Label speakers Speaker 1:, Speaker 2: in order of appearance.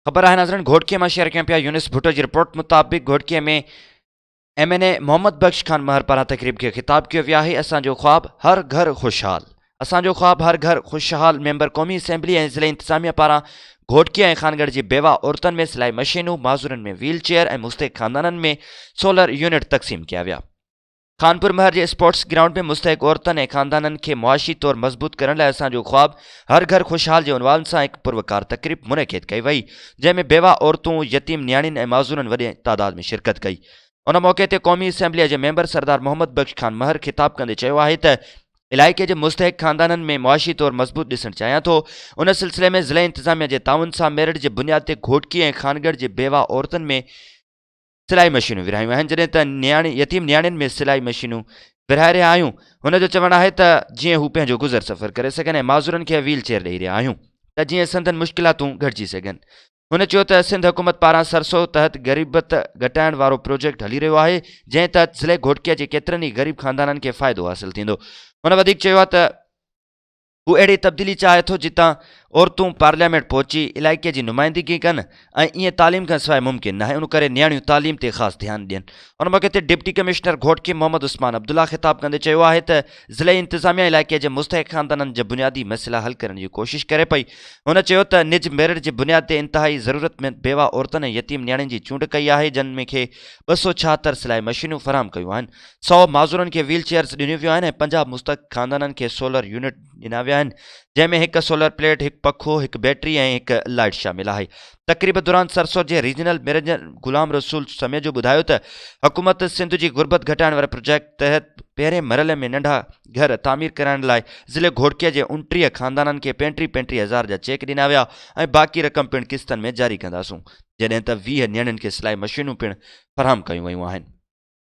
Speaker 1: ख़बर है नाज़रीन, घोटकीअ मां शेयर कयूं पिया। यूनिस भुट्टो जी रिपोर्ट मुताबिक़ घोटकीअ में MNA मोहम्मद बख्श खान महर पारां तक़रीब खे ख़िताब कियो वियो आहे। असांजो ख्वाब हर घर खुशहाल, असांजो ख्वाब हर घर खुशहाल। मेंबर क़ौमी असम्बली ऐं ज़िले इंतज़ामिया पारां घोटकीअ ऐं खानगढ़ जी बेवा औरतुनि में सिलाई मशीनूं, माज़ूरनि में व्हील चेयर ऐं मुस्तहिक़ ख़ानदाननि में सोलर यूनिट तक़सीम किया विया। खानपुर महर जे स्पोर्ट्स ग्राउंड में मुस्तहिक़ औरतुनि ऐं ख़ानदाननि खे मुआशी तौर मज़बूत करण लाइ असांजो ख्वाब हर घर खुशहाल जे उनवान सां हिकु पुरवकार तक़रीब मुनक़िद कई वई, जंहिंमें बेवा औरतूं, यतीम नियाणियुनि ऐं माज़ूरनि वॾे तादाद में शिरकत कई। उन मौक़े ते क़ौमी असम्बलीअ जे मेंबर सरदार मोहम्मद बख्श खान महर ख़िताब कंदे चयो आहे त इलाइक़े जे मुस्तहिक़ ख़ानदाननि में मुआशी तौर मज़बूत ॾिसणु चाहियां थो। उन सिलसिले में ज़िले इंतज़ामिया जे ताउन सां मेरिट जे बुनियाद ते घोटकी ऐं खानगढ़ जे बेवा औरतुनि में सिलाई मशीनूं विरहायूं आहिनि, जॾहिं त यतीम नियाणियुनि में सिलाई मशीनूं विरहाए रहिया आहियूं। हुन जो चवणु आहे त जीअं हू पंहिंजो गुज़र सफ़र करे सघनि ऐं माज़ूरनि खे व्हील चेयर ॾेई रहिया आहियूं त जीअं संदनि मुश्किलातूं घटिजी सघनि। हुन चयो त सिंध हुकूमत पारां सरसो तहत ग़रीबत घटाइण वारो प्रोजेक्ट हली रहियो आहे, जंहिं तहत ज़िले घोटकीअ जे केतिरनि ई ग़रीब ख़ानदाननि खे फ़ाइदो हासिलु थींदो। हुन वधीक चयो आहे त हू अहिड़ी तब्दीली चाहे थो जितां औरतूं पार्लियामेंट पहुची इलाइक़े जी नुमाइंदगी कनि ऐं ईअं तालीम खां सवाइ मुमकिन न आहे। उन करे नियाणियूं तालीम ते ख़ासि ध्यानु ॾियनि। उन मौक़े ते डिप्टी कमिश्नर घोटकी मोहम्मद उस्मान अब्दुल्ला ख़िताब कंदे चयो आहे त ज़िले इंतज़ामिया इलाइक़े जे मुस्तहिक़ ख़ानदाननि जा बुनियादी मसइला हल करण जी कोशिश करे पई। हुन चयो त निज मेरिट जे बुनियाद ते इंतहाई ज़रूरतमंद बेवा औरतुनि ऐं यतीम नियाणियुनि जी चूंड कई आहे, जिन में खे 276 सिलाई मशीनूं फराहम कयूं आहिनि, 100 माज़ूरनि खे व्हील चेयर्स ॾिनियूं वियूं आहिनि ऐं 50 मुस्तहिक़ ख़ानदाननि खे सोलर यूनिट ॾिना विया आहिनि, जंहिंमें हिकु सोलर प्लेट, हिकु पखो, हिकु बैटरी ऐं हिकु लाइट शामिल आहे। तक़रीब दौरान सरसो जे रीजनल मैनेजर गुलाम रसूल समेजो ॿुधायो त हुकूमत सिंध जी गुरबत घटाइण वारे प्रोजेक्ट तहत पहिरें मरहले में नंढा घर तामीर कराइण लाइ ज़िले घोटकीअ जे 29 ख़ानदाननि खे 35,000 जा चेक ॾिना विया ऐं बाक़ी रक़म पिणु किस्तनि में जारी कंदासूं, जॾहिं त 20 नियाणियुनि खे सिलाई मशीनूं पिणु फराहम कयूं वयूं आहिनि।